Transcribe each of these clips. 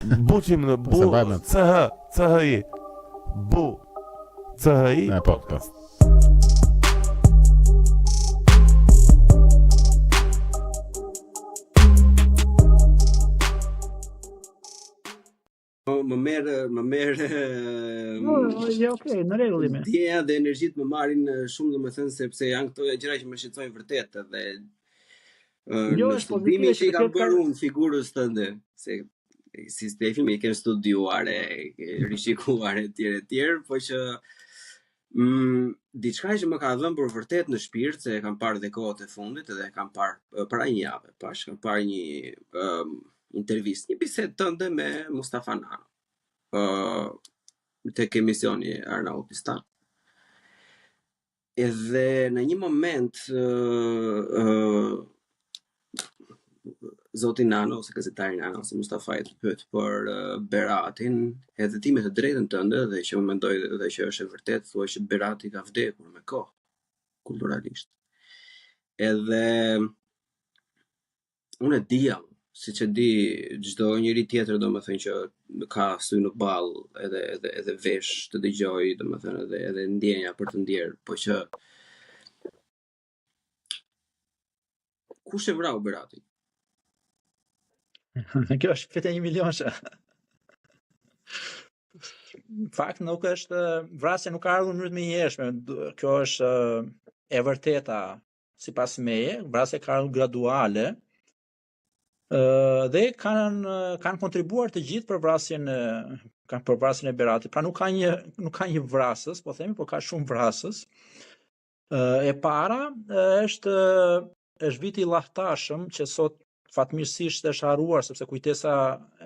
Buçi më bu CHI. Bu CHI podcast. Më merë Jo, okay, në rregull ime. Djeja dhe energjit më marrin shumë, domethënë, sepse janë këto gjëra që më shqetësojnë vërtet edhe Jo, në është studimin pozitive që i kam që bërë unë figurës tënde, se si Stefim e kem studiuar e rishikuar etj, po që diçka që më ka dhënë për vërtet në shpirt, se e kam parë dhe kohët e fundit edhe e kam parë para një jave, kam parë një intervistë, një bisedë tënde me Mustafa Nano. Tek emisioni Arnautistan. Edhe në një moment zoti Nano ose gazetari Nano ose Mustafa i pyet për Beratin, edhe ti me të drejtën tënde dhe që më mendoj dhe që është e vërtet, thua që Berati ka vdekur me kohë kulturalisht. Edhe unë e dija, siç e di çdo njeri tjetër, domethënë që ka sy në ball edhe vesh të dëgjoj, domethënë edhe ndjenja për të ndjerë, po që kush e vrau Beratin? kjo është pyetje 1 milion. Në fakt nuk është vrasja, nuk ka ardhur në mënyrë të menjëhershme. Kjo është e vërteta sipas meje, vrasja ka ardhur graduale. Dhe kanë kontribuar të gjithë për vrasjen e Beratit. Pra nuk ka një vrasës, po themi, por ka shumë vrasës. E para është viti i llahtasëm që sot fatmirësisht është harruar, sepse kujtesa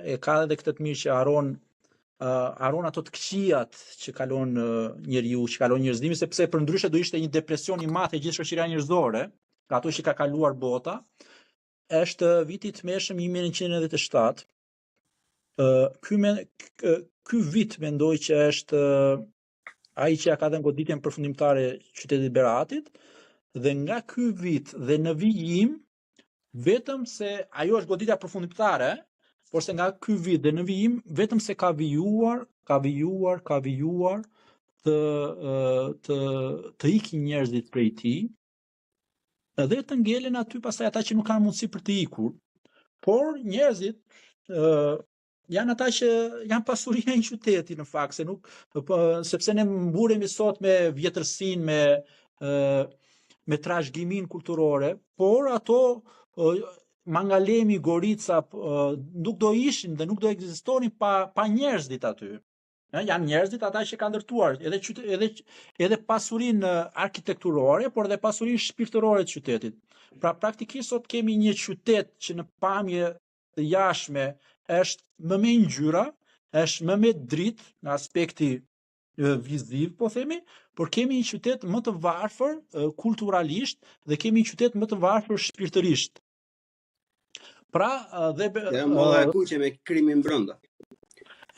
e ka edhe këtë të mirë që haron ato të këqijat që kalon njeriu, që kalon njerëzimi, sepse përndryshe do ishte një depresion i madh e gjithë shoqëria njerëzore, ato që ka kaluar bota. Është viti i tmeshëm 1997. Ky vit mendoj që është ai që ja ka dhënë goditjen përfundimtare qytetit Beratit, dhe nga ky vit dhe në vijim, vetëm se ajo është goditja përfundimtare, por se nga ky vit dhe në vijim, vetëm se ka vijuar të ikin njerëzit prej tij, dhe të ngelen aty pastaj ata që nuk kanë mundësi për të ikur. Por njerëzit janë ata që janë pasuria e qytetit në fakt, sepse ne mburemi sot me vjetërsinë, me trashëgimin kulturore, por ato Mangalemi, Gorica nuk do ishin dhe nuk do ekzistonin pa njerëzit aty. Janë njerëzit ata që kanë ndërtuar edhe pasurinë arkitekturore, por edhe pasurinë shpirtërore të qytetit. Pra praktikisht sot kemi një qytet që në pamje të jashtme është më me ngjyra, është më me dritë në aspekti viziv, po themi, por kemi një qytet më të varfër kulturalisht dhe kemi një qytet më të varfër shpirtërisht. Pra dhe molla e kuqe me krimin brenda.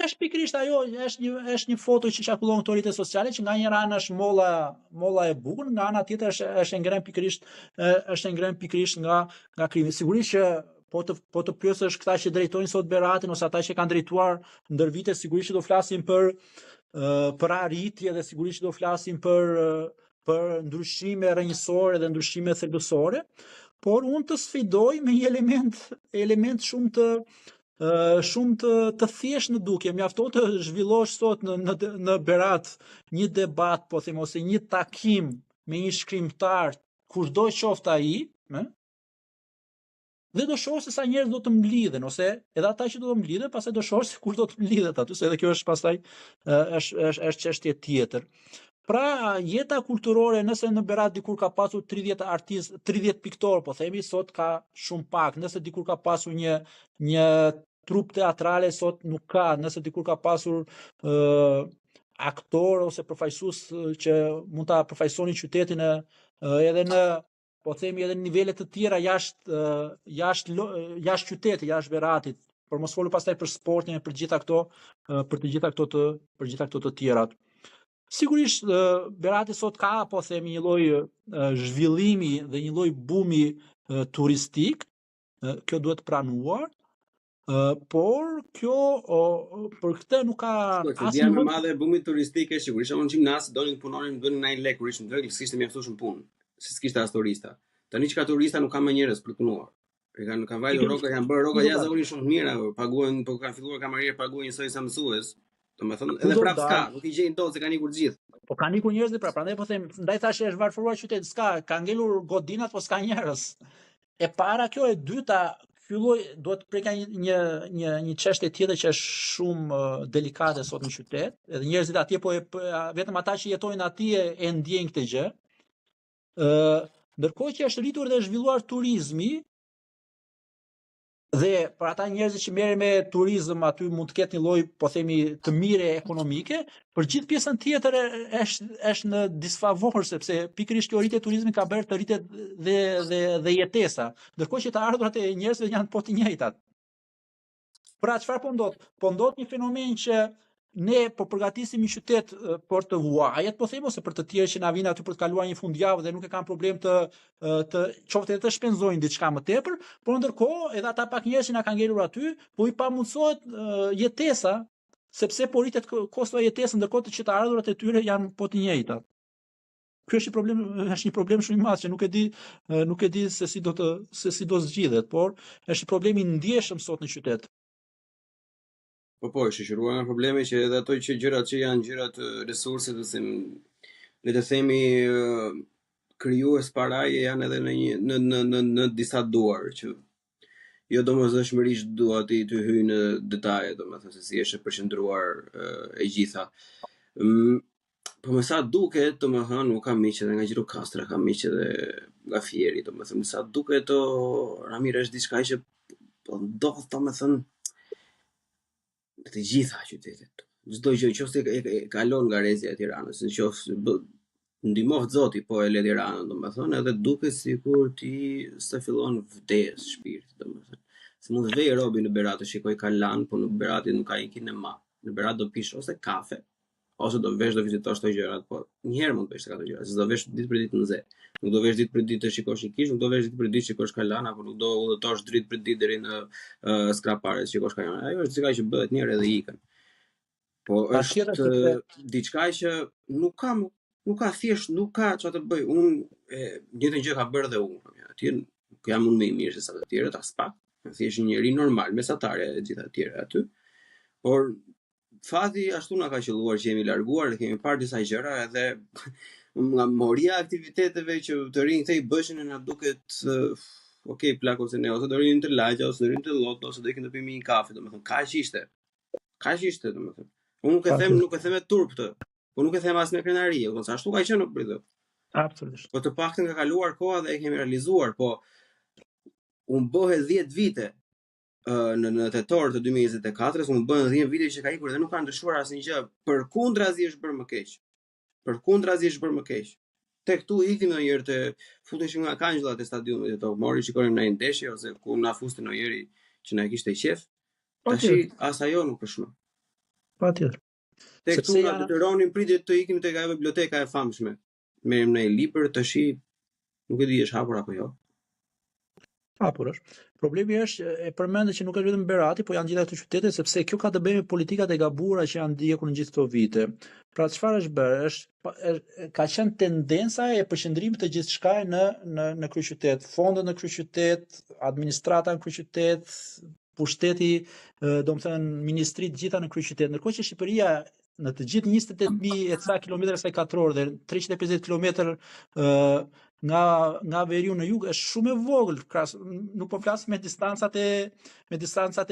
Është pikërisht ajo, është një foto që qarkullon këto rrjete sociale, që nga njëra anë është molla e bukur, nga ana tjetër është ngren pikërisht nga krimi. Sigurisht që po të pyesësh këta që drejtojnë sot Beratin ose ata që kanë drejtuar ndër vite, sigurisht që do flasin për arritje dhe sigurisht që do flasin për ndryshime rrënjësore dhe ndryshime thelbësore, por unë të sfidoj me një element shumë të thjesht në dukje. Mjafton të zhvillosh sot në Berat një debat, po them, ose një takim me një shkrimtar, kushdo qoftë ai, dhe do shohësh se sa njerëz do të mblidhen, ose edhe ata që do të mblidhen, pastaj do shohësh se kush do të mblidhet aty, se edhe kjo është pastaj është çështje tjetër. Pra, jeta kulturore, nëse në Berat dikur ka pasur 30 artistë, 30 piktorë, po themi, sot ka shumë pak. Nëse dikur ka pasur një trup teatrale, sot nuk ka. Nëse dikur ka pasur aktor ose përfaqësues që mund ta përfaqësonin qytetin edhe në, po themi, edhe në nivele të tjera jashtë qytetit, jashtë Beratit, por mos folu pastaj për sportin e për të gjitha këto të tjerat. Sigurisht Berati sot ka, po themi, një lloj zhvillimi dhe një lloj bumi turistik, kjo duhet pranuar, Por kjo për këtë nuk ka asnjë më madhe e bumit turistik është sigurisht në gjimnaz donin të punonin bënin 9 lekë kur ishin drejt s'kishte mjaftueshëm punë, se s'kishte as turista. Tani që ka turista nuk ka më njerëz për të punuar. Kanë vajtur rroga, janë bërë rroga jashtëzakonisht shumë të mira, paguajnë, po kanë filluar kamarierë paguajnë njësoj sa mësues. Domethënë edhe prapë s'ka, nuk i gjejnë dot se kanë ikur gjithë. Po kanë ikur njerëz prapë, prandaj po them, ndaj thashë është varfëruar qyteti, s'ka, ka ngelur godinat, po s'ka njerëz. E para kjo, e dyta, duhet të preka një çështje tjetër që është shumë delikate sot në qytet, edhe njerëzit atje po vetëm ata që jetojnë atje e ndjejnë këtë gjë. Ndërkohë që është rritur dhe zhvilluar turizmi, dhe për ata njerëzit që merren me turizëm aty mund të ketë një lloj, po themi, të mire ekonomike, për gjithë pjesën tjetër është në disfavor, sepse pikërisht kjo rritje e turizmit ka bërë të rritet dhe jetesa, ndërkohë që të ardhurat e njerëzve janë po të njëjtat. Pra çfarë po ndodh? Po ndodh një fenomen që ne po përgatisim një qytet për të huajet, po them, ose për të tjerë që na vinë aty për të kaluar një fundjavë dhe nuk e kanë problem të qoftë të shpenzojnë diçka më tepër, por ndërkohë edhe ata pak njerëz që na kanë ngelur aty, po i pamundsohet jetesa, sepse po rritet kosto e jetesës, ndërkohë që të ardhurat e tyre janë po të njëjtat. Ky është një problem shumë i madh që nuk e di se si do zgjidhet, por është një problem i ndjeshëm sot në qytet. Po, shoqëruar nga problemi që edhe ato që gjërat që janë gjërat resurse le të themi krijues paraje janë edhe në disa duar që jo domosdoshmërisht dua të hyj në detaje, domethënë se si është e përqendruar e gjitha. Po më sa duket, domethënë nuk kam miq edhe nga Gjirokastra, kam miq edhe nga Fieri, domethënë sa duket Ramir është diçka që po ndodh, domethënë të gjitha qytetet. Çdo gjë nëse e kalon nga rrezja e Tiranës, nëse ndihmoft Zoti po e le Tiranën, domethënë, edhe duket sikur ti s'e fillon vdes shpirti, domethënë. Se mund të vej robi në Berat të shikoj kalan, po në Berat nuk ka një kinema. Në Berat do pish ose kafe, ose do vesh do vizitosh këto gjërat, po një herë mund të vesh këto gjëra, se do vesh ditë për ditë në ze. Nuk do vesh ditë për ditë të shikosh një kish, nuk do vesh ditë për ditë të shikosh kalan, apo nuk do udhëtosh dritë për ditë deri në Skrapare të shikosh kalan. Ajo është diçka që bëhet një herë edhe ikën. Po është diçka që nuk ka thjesht, nuk ka çfarë të bëj. Unë njëjtën gjë ka bërë dhe unë. Atje nuk jam unë më i mirë se sa të tjerët, as pak. Thjesht një njerëz normal, mesatare e gjitha të tjerë aty. Por fati ashtu na ka qelluar që jemi larguar dhe kemi parë disa gjëra edhe nga moria e aktiviteteve që të rinj kthej bëshin e na duket okay, plak ose ne ose do rinë të lagja ose do rinë të llot ose do ikin të pimi një kafe, domethënë kaq ishte. Kaq ishte domethënë. Unë nuk e them me turp këtë, po nuk e them as me krenari, ose ashtu ka qenë për këtë. Absolutisht. Po të paktën ka kaluar koha dhe e kemi realizuar, po unë bëhet 10 vite në tetor të 2024-s, unë bën 10 vite që ka ikur dhe nuk ka ndryshuar asnjë gjë. Përkundrazi është bërë më keq. Përkundrazi është bërë më keq. Tek tu iktim ndonjëherë të futeshim nga kangjullat e stadiumit të mori shikonim në një ndeshje ose ku na fuste ndonjëri që na kishte qef. Tashi as ajo nuk është më. Patjetër. Tek tu na detyronin pritje të ikim tek ajo biblioteka e famshme. Merrim në një libër, tashi nuk e di është hapur apo jo. Hapur është. Problemi është, e përmendë që nuk është vetëm Berati, po janë gjitha këto qytete, sepse kjo ka të bëjë me politikat e gabuara që janë ndjekur në gjithë këto vite. Pra çfarë është bërë? Ka qenë tendenca e përqendrimit të gjithçka në kryeqytet, fondet në kryeqytet, administrata në kryeqytet, pushteti, domethënë ministritë gjitha në kryeqytet, ndërkohë që Shqipëria në të gjithë 28.000 e ca kilometra saj katror dhe 350 kilometër nga veriu në jug është shumë e vogël, nuk po flas me distancat e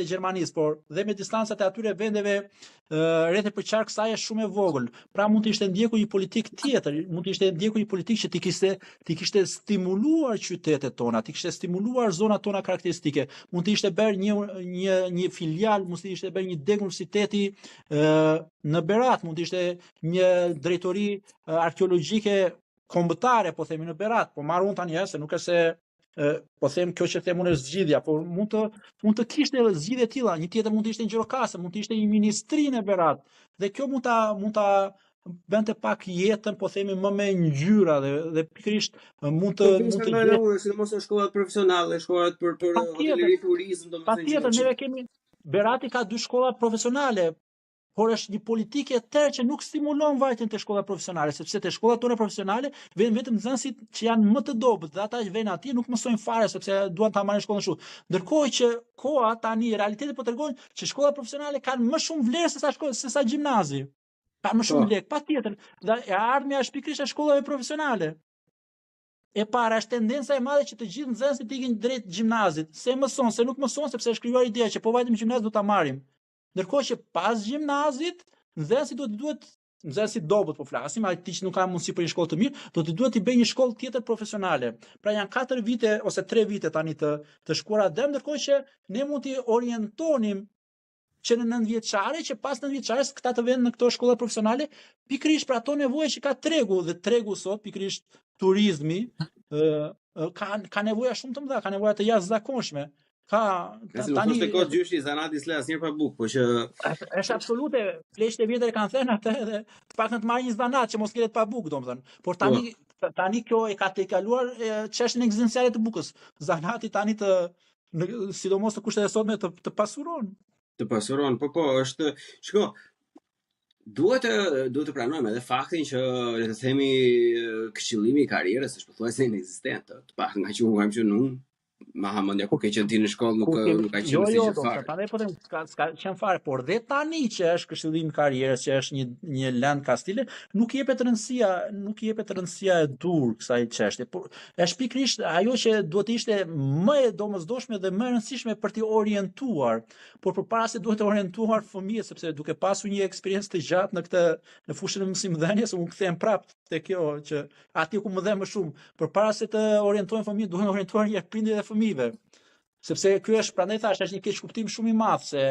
Gjermanisë, por dhe me distancat e atyre vendeve rreth e përqark kësaj është shumë e vogël. Pra mund të ishte ndjekur një politik tjetër, mund të ishte ndjekur një politik që ti kishte stimuluar qytetet tona, ti kishte stimuluar zonat tona karakteristike, mund të ishte bërë një filial, mund të ishte bërë një deg universiteti në Berat, mund të ishte një drejtori arkeologjike kombëtare, po themi në Berat, po marr unë tani se nuk është se po them kjo që them unë është zgjidhja, por mund të kishte edhe zgjidhje të tilla, një tjetër mund të ishte në Gjirokastë, mund të ishte një ministri në Berat. Dhe kjo mund ta bënte pak jetën, po themi më me ngjyra dhe pikërisht mund të sidomos në shkollat profesionale, shkollat për hotelëri, turizëm, domethënë. Patjetër, Berati ka 2 shkolla profesionale, por është një politikë e tërë që nuk stimulon vajtjen te shkolla profesionale, sepse te shkollat tona profesionale vjen vetëm nxënësit që janë më të dobët dhe ata që vjen atje nuk mësojnë fare sepse duan ta marrin shkollën kështu. Ndërkohë që koha tani realiteti po tregon që shkollat profesionale kanë më shumë vlerë se sa gjimnazi. Ka më shumë lek, patjetër. Dhe e ardhmja është pikërisht e shkollave profesionale. E para është tendenca e madhe që të gjithë nxënësit ikin drejt gjimnazit, se mëson, se nuk mëson sepse është krijuar ideja që po vajtëm gjimnaz do ta marrim. Ndërkohë që pas gjimnazit, nxënësi duhet nxënësi dobët po flasim, ai që nuk ka mundësi për një shkollë të mirë, do të duhet i bëjë një shkollë tjetër profesionale. Pra janë 4 vite ose 3 vite tani të shkuara dëm, ndërkohë që ne mund t'i orientonim që në 9 vjeçare, që pas 9 vjeçares këta të vënë në këto shkolla profesionale, pikërisht për ato nevoja që ka tregu dhe tregu sot, pikërisht turizmi, ka nevoja shumë të mëdha, ka nevoja të jashtëzakonshme. Tani nuk ka gjyshi zanati s'le asnjëherë pa bukë, po që është absolute, fleshët e vjetër kanë thënë atë edhe të paktën të marrë një zanat që mos kelet pa bukë, domethënë. Por tani kjo e ka tejkaluar çështjen ekzistenciale të bukës. Zanati tani sidomos të kushtet e sotme të pasuron. Të pasuron, po është, shiko, duhet të pranojmë edhe faktin që le të themi këshillimi i karrierës është pothuajse inekzistent, të paktën nga që unë kam qenë unë. Mahamendja kur ke qenë ti në shkollë nuk ka qenë si që fare. Prandaj po them s'ka qenë fare, por dhe tani që është këshillim karrierës, që është një lëndë kastile, nuk jepet rëndësia e dur kësaj çështje. Por është pikërisht ajo që duhet të ishte më e domosdoshme dhe më e rëndësishme për t'i orientuar, por përpara se duhet të orientuar fëmijët, sepse duke pasur një eksperiencë të gjatë në fushën e mësimdhënies, unë kthehem prapë te kjo që aty ku më dhe më shumë, përpara se të orientojnë fëmijët, duhen orientuar një prindërit e fëmijëve. Sepse ky është, prandaj thash, është një keq kuptim shumë i madh se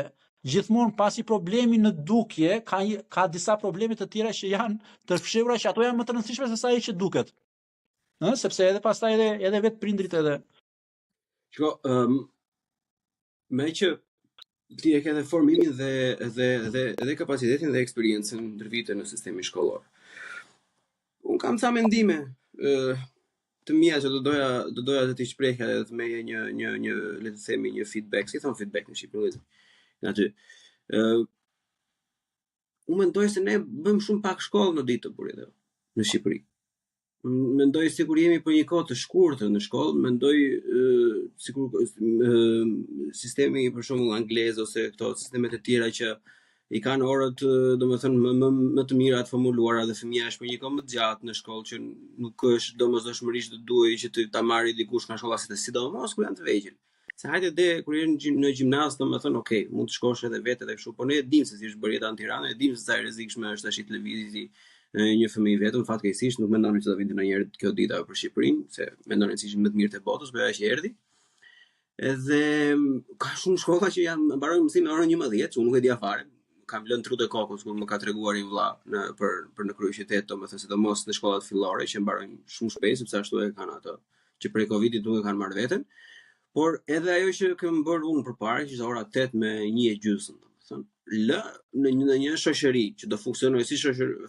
gjithmonë pasi problemi në dukje ka disa probleme të tjera që janë të fshehura që ato janë më të rëndësishme se sa ai që duket. Sepse edhe pastaj edhe vetë prindrit edhe. Shiko, me që ti e ke edhe formimin dhe kapacitetin dhe eksperiencën ndër vite në sistemin shkollor. Unë kam ca mendime të mia që do doja të t'i shprehja dhe të merrja një le të themi një feedback, si thon feedback në shqiptari. Aty. Unë mendoj se ne bëjmë shumë pak shkollë në ditë të burit në Shqipëri. Mendoj sikur jemi për një kohë të shkurtër në shkollë, mendoj sikur sistemi për shembull anglez ose këto sistemet e tjera që i kanë orët, domethënë më të mira të formuluara dhe fëmia është për një kohë më të gjatë në shkollë që nuk është domosdoshmërisht të duhej që ta marrë dikush nga shkolla sidomos kur janë të vegjël. Se hajde dhe kur jeni në gjimnaz, domethënë okay, mund të shkosh edhe vetë edhe kështu, por ne e dimë se si është bërë jeta në Tiranë, e dimë se sa e rrezikshme është tash televiziji një fëmijë vetëm, fatkeqësisht nuk mendonin se do vinë ndonjëherë kjo dita për Shqipërinë, se mendonin se ishin më të mirë të botës, por ajo që erdhi. Edhe ka shumë shkolla që janë mbarojnë mësimin në orën 11, që unë nuk e di afare. Kam lënë trut e kokës kur më ka treguar një vëlla për në kryeqytet, domethënë sidomos në shkollat fillore që mbarojnë shumë shpejt sepse ashtu e kanë ato që prej Covidit nuk e kanë marrë veten. Por edhe ajo që kem bërë unë përpara, që ishte ora 8 me 1:30, domethënë në një shoqëri që do funksionojë si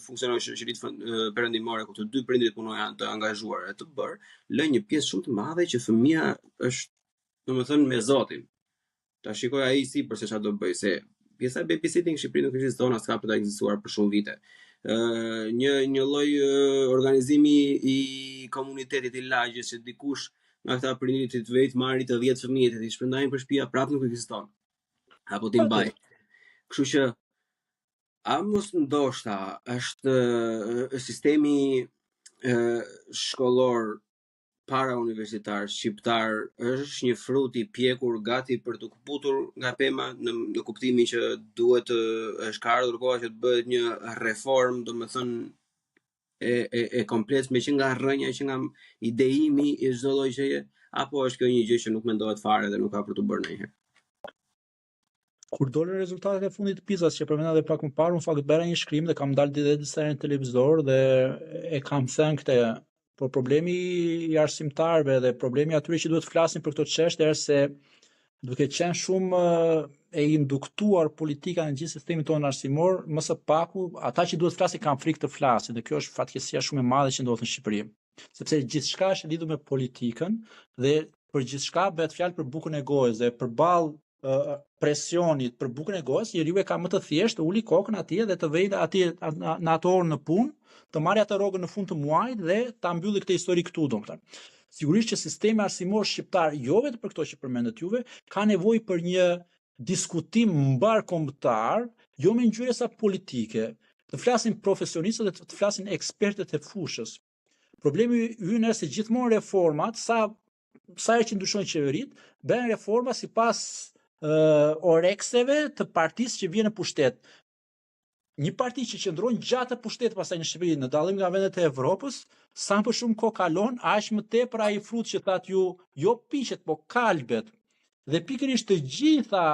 funksionon shoqëritë perëndimore ku të dy prindrit punojnë të angazhuar e të bërë, lë një pjesë shumë të madhe që fëmia është domethënë me Zotin. Ta shikoj ai si përse çfarë do bëj, se pjesa e babysitting në Shqipëri nuk ekziston, as ka për ta ekzistuar për shumë vite. Një lloj organizimi i komunitetit i lagjes që dikush nga këta prindrit të vetë marrin të 10 fëmijë të shpërndajnë për shtëpia prapë nuk ekziston. Apo ti mbaj. Kështu që mos ndoshta është sistemi shkollor para universitar shqiptar është një frut i pjekur gati për të kputur nga pema në kuptimin që duhet është ka ardhur koha që të bëhet një reformë, domethënë e kompletshme që nga rrënja, që nga ideimi i çdo lloji gjëje, apo është kjo një gjë që nuk mendohet fare dhe nuk ka për të bërë ndonjëherë. Kur dolën rezultatet e fundit të PISA-s që përmenda dhe pak më parë, në fakt bëra një shkrim dhe kam dalë dhe disa herë në televizor dhe e kam thënë këtë. Por problemi i arsimtarëve dhe problemi atyre që duhet flasin për këto çështje është se duke qenë shumë e induktuar politika në gjithë sistemin tonë arsimor, më së paku ata që duhet flasin kanë frikë të flasin dhe kjo është fatkeqësia shumë e madhe që ndodh në Shqipëri. Sepse gjithçka është lidhur me politikën dhe për gjithçka bëhet fjalë për bukën e gojës dhe përballë presionit për bukën e gojës, njeriu e ka më të thjeshtë të uli kokën atje dhe të vejë atje në atë orë në punë, të marrë atë rrogën në fund të muajit dhe ta mbylli këtë histori këtu, domethënë. Sigurisht që sistemi arsimor shqiptar, jo vetëm për këto që përmendet juve, ka nevojë për një diskutim mbarkombëtar, jo me ngjyresa politike. Të flasin profesionistët dhe të flasin ekspertët e fushës. Problemi ynë është se gjithmonë reformat, sa herë që ndryshojnë qeverit, bëhen reforma sipas orekseve të partisë që vjen në pushtet. Një parti që qëndron gjatë pushtetit pastaj në Shqipëri, në dallim nga vendet e Evropës, sa më shumë kohë kalon, aq më tepër ai frut që thatë ju, jo piqet, po kalbet. Dhe pikërisht të gjitha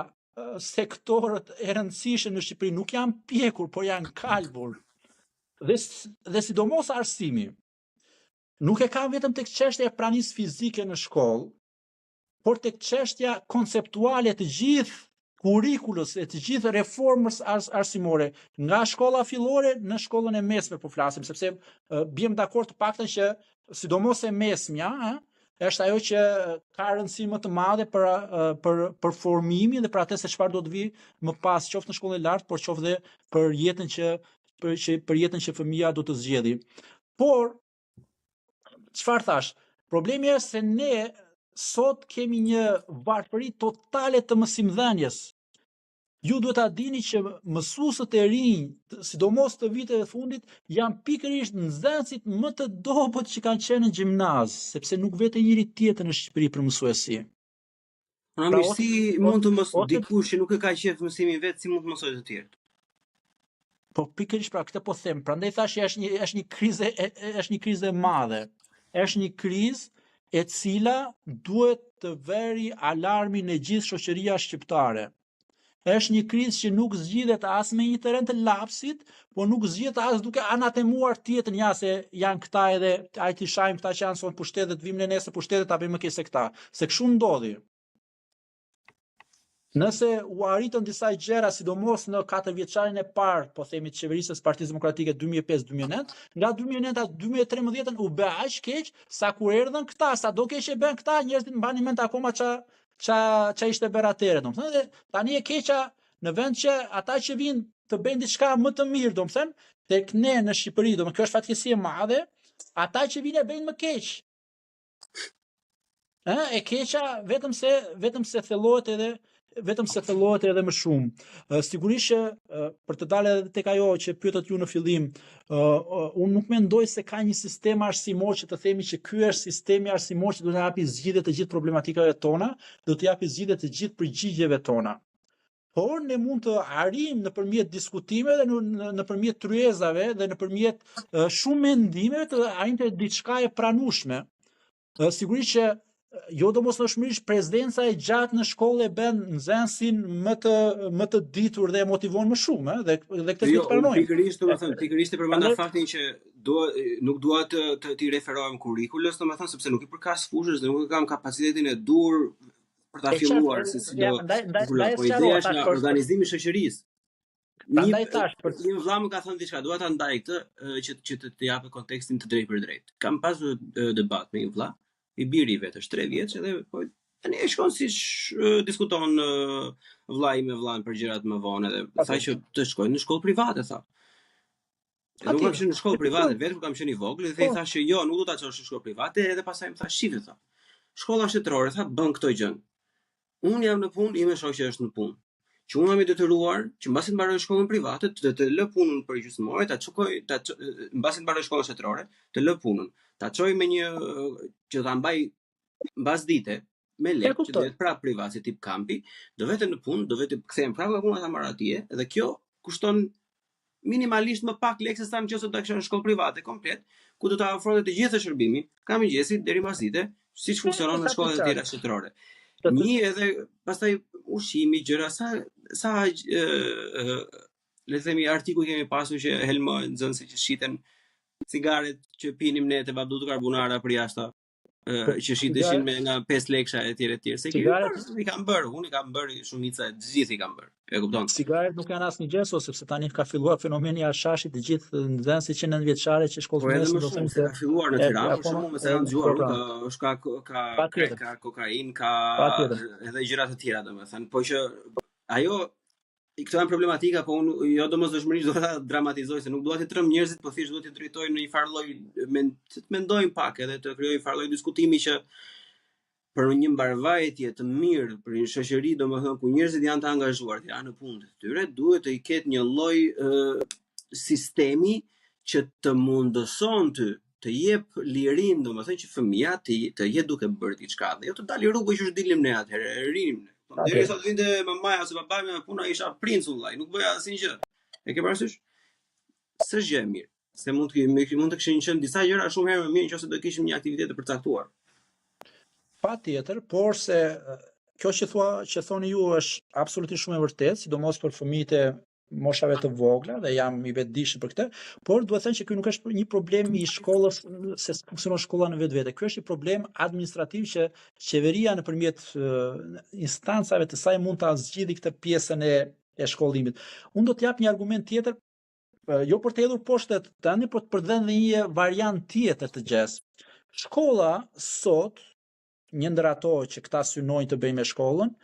sektorët e rëndësishëm në Shqipëri nuk janë pjekur, por janë kalbur. Dhe sidomos arsimi. Nuk e ka vetëm tek çështja e pranisë fizike në shkollë, por tek çështja konceptuale të gjithë kurikulës e të gjithë reformës arsimore, nga shkolla fillore në shkollën e mesme po flasim, sepse bjem dakord të paktën që sidomos e mesmja, është ajo që ka rëndësi më të madhe për formimin dhe për atë se çfarë do të vi më pas, qoftë në shkollën e lartë, por qoftë dhe për jetën që fëmia do të zgjedhë. Por çfarë thash? Problemi është se ne sot kemi një varfëri totale të mësimdhënies. Ju duhet ta dini që mësuesët e rinj, sidomos të viteve fundit, janë pikërisht nxënësit më të dobët që kanë qenë në gjimnaz, sepse nuk vete njëri tjetër në Shqipëri për mësuesi. Pra si mund të mos dikush që nuk e ka qef mësimin vet, si mund të mësojë të tjerë? Po pikërisht pra këtë po them. Prandaj thash është një krizë e madhe. Është një krizë e cila duhet të veri alarmin e gjithë shoqëria shqiptare. Është një krizë që nuk zgjidhet as me një terren të lapsit, por nuk zgjidhet as duke anatemuar tjetrën, ja se janë këta edhe ai ti shajm këta që janë son pushtet dhe të vim në nesër pushtetet ta bëjmë më keq se këta. Se kështu ndodhi. Nëse u arritën disa gjëra, sidomos në 4 vjeçarin e parë, po themi të qeverisës Partisë Demokratike 2005-2009, nga 2009-2013 u bë aq keq sa kur erdhën këta, sa do keq e bën këta, njerëzit mbani mend akoma ça ishte bërë atëherë, domethënë tani e keqa në vend që ata që vinë të bëjnë diçka më të mirë, domethënë tek ne në Shqipëri, domethënë kjo është fatkeqësi e madhe, ata që vinë e bëjnë më keq. E keqa vetëm se thellohet edhe më shumë. Sigurisht që për të dalë edhe tek ajo që pyetët ju në fillim, unë nuk mendoj se ka një sistem arsimor që të themi që ky është sistemi arsimor që do të japi zgjidhje të gjithë problematikave tona, do të japi zgjidhje të gjithë përgjigjeve tona. Por ne mund të arrijmë nëpërmjet diskutimeve dhe nëpërmjet tryezave dhe nëpërmjet shumë mendimeve të arrijmë të diçka e pranueshme. Sigurisht që jo domosdoshmërisht prezenca e gjatë në shkollë e bën nxënësin më të ditur dhe e motivon më shumë, dhe këtë do të pranojmë. Pikërisht e përmenda faktin që nuk dua të t'i referohem kurrikulës, domethënë sepse nuk i përkas fushës dhe nuk e kam kapacitetin e dur për ta filluar se si do. Po ideja është nga organizimi i shoqërisë. Një vëlla më ka thënë diçka, dua ta ndaj këtë që të japë kontekstin të drejtë për drejtë. Kam pasur debat me një vëlla, i biri i vetë është 3 vjeç edhe po tani e shkon siç diskuton vllai me vllain për gjërat më vonë edhe tha që të shkojnë në shkollë private tha. Nuk kam qenë në shkollë private vetëm kam qenë i vogël dhe i thashë jo, nuk do ta çosh në shkollë private edhe pastaj më tha shife tha. Shkolla shtetërore tha bën këto gjën. Unë jam në punë, ime shoqja është në punë. Që unë jam i detyruar që mbasi të mbaroj shkollën private të lë punën për gjysmore, mbasi të mbaroj shkollën shtetërore, të lë punën. Ta çoj me një që ta mbaj mbas dite me lekë që do të prap privat si tip kampi, do vete në punë, do vete kthehem prapë nga puna ta marr atje, dhe kjo kushton minimalisht më pak lekë se sa nëse do të kisha në shkollë private komplet, ku do ta ofronte të gjithë shërbimin, ka mëngjesi deri mbas dite, siç funksionon në shkollat e tjera shtetërore. Një edhe pastaj ushqimi, gjëra sa le të themi artikuj kemi pasur që helmojnë nxënësit që shiten cigaret që pinim ne te badutu karbonara për jashta, që shiteshin me nga 5 leksha e tjera. Se i kam bërë, unë i kam bërë shumica, të gjithë i kam bërë. E kupton? Cigaret nuk janë asnjë gjë, sepse tani ka filluar fenomeni i ashashit, të gjithë nxënësit që 9 vjeçare që shkollën mesme do të thënë se ka filluar në Tiranë, për shkakun se kanë dëgjuar, ka kokainë, ka edhe gjëra të tjera domethënë, po që ajo këto janë problematika, po unë jo domosdoshmërisht do ta dramatizoj se nuk dua të trëm njerëzit, po thjesht duhet të drejtoj në një farë lloj të mendojnë pak edhe të krijojë një farë lloj diskutimi që për një mbarvajtje të mirë, për një shoqëri domethënë ku njerëzit janë të angazhuar, të janë në punët e tyre, duhet të ketë një lloj sistemi që të mundëson të jep lirin, domethënë që fëmia të jetë duke bërë diçka dhe jo të dalë rrugë që dilim ne atëherë, rinim ne. Derisa të vinte mamaja ose babai me puna isha princ vllai, nuk bëja asnjë gjë. E ke parasysh? S'është gjë e mirë. Se mund të kishin qenë disa gjëra shumë herë më mirë nëse do kishim një aktivitet të përcaktuar. Patjetër, por se kjo që thoni ju është absolutisht shumë e vërtetë, sidomos për fëmijët e moshave të vogla dhe jam i vetëdijshëm për këtë, por duhet të thënë që ky nuk është një problem i shkollës se funksionon shkolla në vetvete. Ky është një problem administrativ që qeveria nëpërmjet instancave të saj mund ta zgjidhë këtë pjesën e shkollimit. Unë do të jap një argument tjetër, jo për të hedhur poshtë tani, por për të dhënë një variant tjetër të gjës. Shkolla sot, një ndër ato që këta synojnë të bëjnë me shkollën,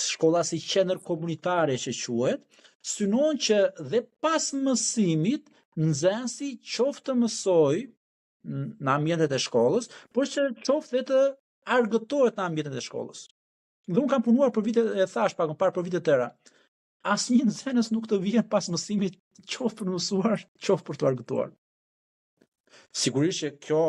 shkolla si qendër komunitare që quhet, synon që dhe pas mësimit nxënësi qoftë të mësoj në ambientet e shkollës, por që qoftë dhe të argëtohet në ambientet e shkollës. Dhe unë kam punuar për vite, e thash pak më parë për vite tëra. Asnjë nxënës nuk të vjen pas mësimit qoftë për të mësuar, qoftë për të argëtuar. Sigurisht që kjo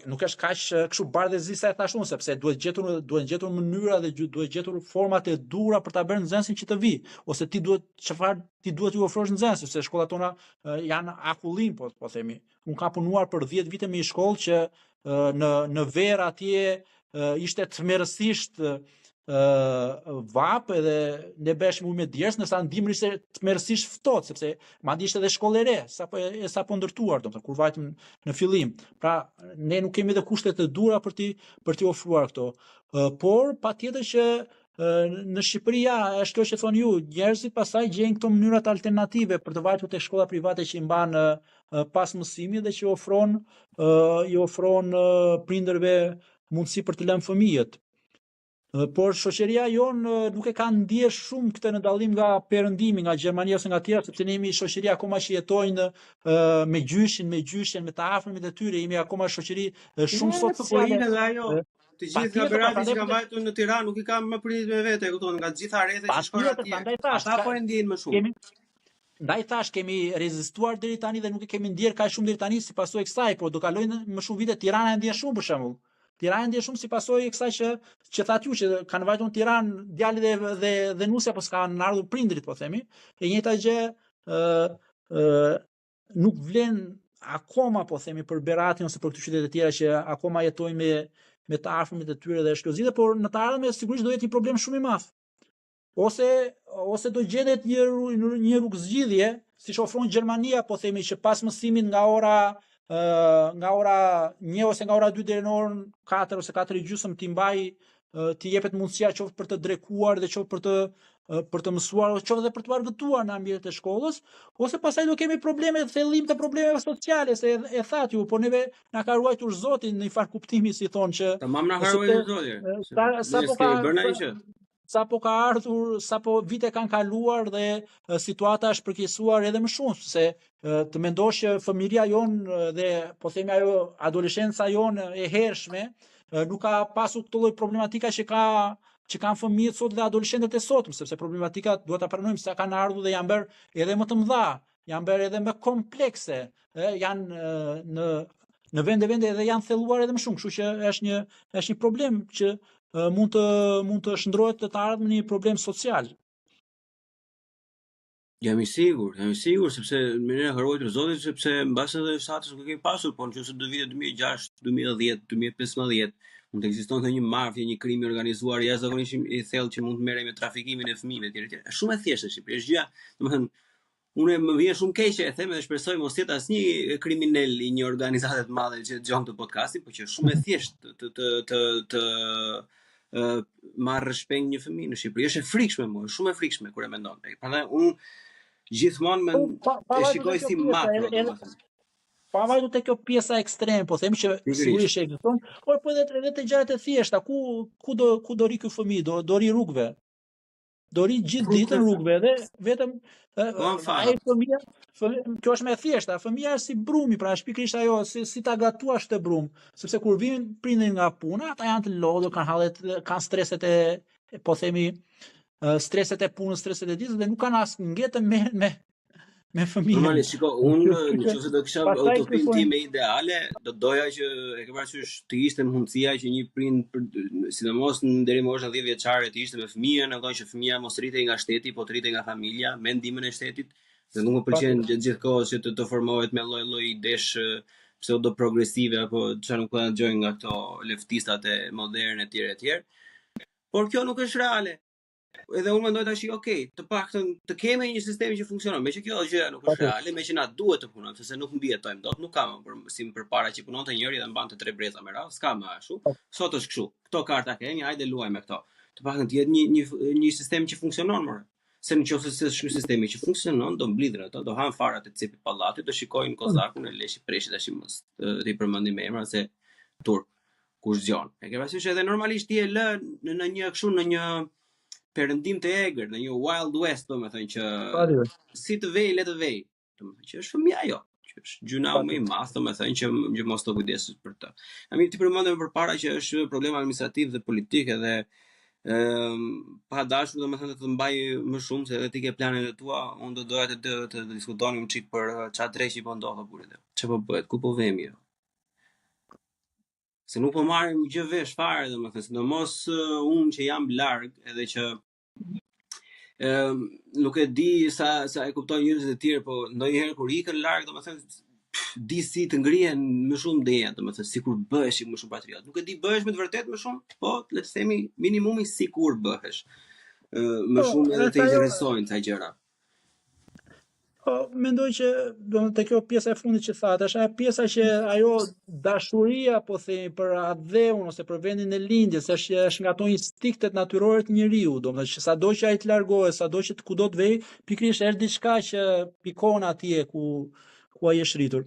nuk është kaq kështu bardhëzi sa e thash unë, sepse duhet gjetur mënyra dhe duhet gjetur format e dhura për ta bërë nxënësin që të vi, ose ti duhet ju ofrosh nxënësit, se shkollat tona janë akullim, po themi. Unë kam punuar për 10 vite me një shkollë që në verë atje ishte tmerrësisht vap edhe ne bëshim ujë me djersë, ndërsa ndimri ishte tmerrësisht ftohtë, sepse madje ishte edhe shkollë e re, sapo ndërtuar, domethënë kur vajtëm në fillim. Pra ne nuk kemi edhe kushte të dhura për t'i ofruar këto. Por patjetër që në Shqipëri është kjo që thoni ju, njerëzit pastaj gjejnë këto mënyrat alternative për të vajtur te shkolla private që i mban pas mësimit dhe që i ofron prindërve mundësi për të lënë fëmijët. Por shoqëria jonë nuk e ka ndier shumë këtë në dallim nga perëndimi, nga Gjermania ose nga tjerë, sepse ne jemi shoqëri akoma që jetojnë me gjyshin, me të afërmit e tyre, jemi akoma shoqëri shumë sociale. Edhe ajo, të gjithë nga Berati që kanë vajtur në Tiranë nuk i kanë më pritet me vete, kupton, nga të gjitha rrethet që shkojnë atje. Ata po e ndjejnë më shumë. Ndaj thash kemi rezistuar deri tani dhe nuk e kemi ndier kaq shumë deri tani si pasojë e kësaj, por do kalojnë më shumë vite. Tirana e ndjen shumë për shembull. Tirana ndjen shumë si pasojë e kësaj që thatë ju që kanë vajtur në Tiranë, djali dhe nusja po s'kan ardhur prindrit, po themi. E njëjta gjë nuk vlen akoma, po themi, për Beratin ose për këto qytete të tjera që akoma jetojnë me të afërmit e tyre dhe është kjo zgjidhje, por në të ardhmen sigurisht do jetë një problem shumë i madh. Ose do gjendet një rrugë zgjidhje, siç ofron Gjermania, po themi, që pas mësimit nga ora 1 ose nga ora 2 deri në orën 4 ose 4:30 t'i jepet mundësia qoftë për të drekuar dhe qoftë për të mësuar ose qoftë edhe për të argëtuar në ambientet e shkollës, ose pastaj do kemi probleme të thellim të problemeve sociale, se e thatë ju, po neve na ka ruajtur Zoti në një farë kuptimi, si thonë që tamam na ka ruajtur Zoti. Sapo ka ardhur, sapo vite kanë kaluar dhe situata është përkeqësuar edhe më shumë, se të mendosh që fëmijëria jonë dhe po themi ajo adoleshenca jonë e hershme nuk ka pasur këtë lloj problematika që kanë fëmijët sot dhe adoleshentët e sotëm, sepse problematikat duhet ta pranojmë se kanë ardhur dhe janë bërë edhe më të mëdha, janë bërë edhe më komplekse, janë në vende edhe janë thelluar edhe më shumë, kështu që është një problem që mund të shndrohet të ardhmen një problem social. Jam i sigur, sepse më ne harrojtur Zotit, sepse mbas edhe shtatës nuk e kemi pasur, por nëse do vitet 2006, 2010, 2015, mund të ekzistonte një mafje, një krim i organizuar jashtëzakonisht i thellë që mund të merrej me trafikimin e fëmijëve etj. Është shumë e thjeshtë në Shqipëri, është gjë, domethënë unë më vjen shumë keq e them dhe shpresoj mos jetë asnjë kriminal i një organizate të madhe që dëgjon këtë podcastin, por që është shumë e thjeshtë të marrë shpeng një fëmijë në Shqipëri. Është e frikshme mua, shumë e frikshme kur e mendon. Prandaj unë gjithmonë e shikoj si makro, domethënë. Pavarësisht te kjo pjesa ekstreme, po themi që sigurisht ekziston, por po edhe te gjërat e thjeshta, ku do ri ky fëmijë, do ri rrugëve. do ri gjithë ditën rrugëve dhe vetëm ai fëmia, kjo është më e thjeshta, fëmia është si brumi, pra është pikërisht ajo si ta gatuash të brum, sepse kur vijnë prindërit nga puna, ata janë të lodhur, kanë streset po themi streset e punës, streset e ditës dhe nuk kanë as ngjetë me fëmijën. Normalisht, shiko, unë nëse do kisha utopinë time ideale, do doja që e ke parasysh të ishte mundësia që një prind, sidomos deri në moshën 10 vjeçare, të ishte me fëmijën, apo që fëmia mos rritej nga shteti, po të rritej nga familja, me ndihmën e shtetit. Dhe nuk më pëlqen gjithkohës që të formohet me lloj-lloj idesh pseudo progresive apo çfarë nuk kanë dëgjojnë nga këto leftistat e moderne etj. Por kjo nuk është reale. Edhe unë mendoj tash, okay, të paktën të kemi një sistem që funksionon, meqë kjo gjë nuk është reale, meqë na duhet të punojmë, sepse nuk mbijetojmë dot, nuk kam si përpara që punonte njëri dhe mbante 3 breza me radhë, s'ka më ashtu. Sot është kështu. Këto karta kemi, hajde luajmë me këto. Të paktën të jetë një sistem që funksionon më. Se nëse është sistemi që funksionon, do mblidhen ato, do han farat e cepit pallatit, do shikojnë kozakun e Leshi Preshit tash mos i përmendim emra se turk kush zgjon. E ke parasysh edhe normalisht ti e lë në një kështu në një perëndim të egër, në një Wild West, domethënë që si të vej, le të vej. Domethënë që është fëmia ajo, që është gjuna më i madh, domethënë që mos të kujdesesh për të. Mirë, ti përmendëm përpara që është problem administrativ dhe politik edhe pa dashur domethënë të mbaj më shumë se edhe ti ke planet e tua, unë do doja të diskutonim çik për çfarë dreqi po ndodh apo burrë. Çfarë po bëhet, ku po vemi jo? Se nuk po marrim gjë vesh fare domethënë, sidomos unë që jam larg edhe që nuk e di sa e kuptojnë njerëzit e tjerë, po ndonjëherë kur ikën larg, domethënë di si të ngrihen më shumë deja, domethënë sikur bëhesh më shumë patriot. Nuk e di bëhesh me të vërtetë më shumë, po le të themi minimumi sikur bëhesh. Më shumë edhe të interesojnë këto gjëra. Po mendoj që te kjo pjesa e fundit që thatë, është ajo pjesa që ajo dashuria po themi për atë dheun ose për vendin e lindjes, është nga ato instiktet natyrore të njeriu, domethënë që sado që ai të largohet, sado që kudo të vej, pikërisht është diçka që pikon atje ku ai është rritur.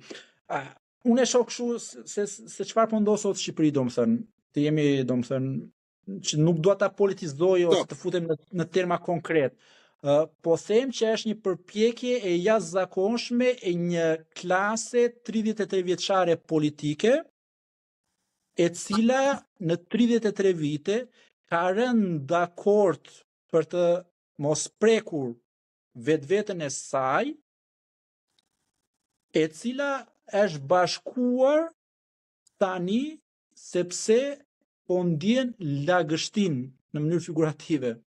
Unë e shoh kështu se çfarë po ndodh sot në Shqipëri, domethënë, të jemi domethënë që nuk dua ta politizoj ose të futem në terma konkret. Po them që është një përpjekje e jashtëzakonshme e një klase 33 vjeçare politike, e cila në 33 vite ka rënë dakord për të mos prekur vetveten e saj, e cila është bashkuar tani sepse po ndjen lagështin në mënyrë figurative.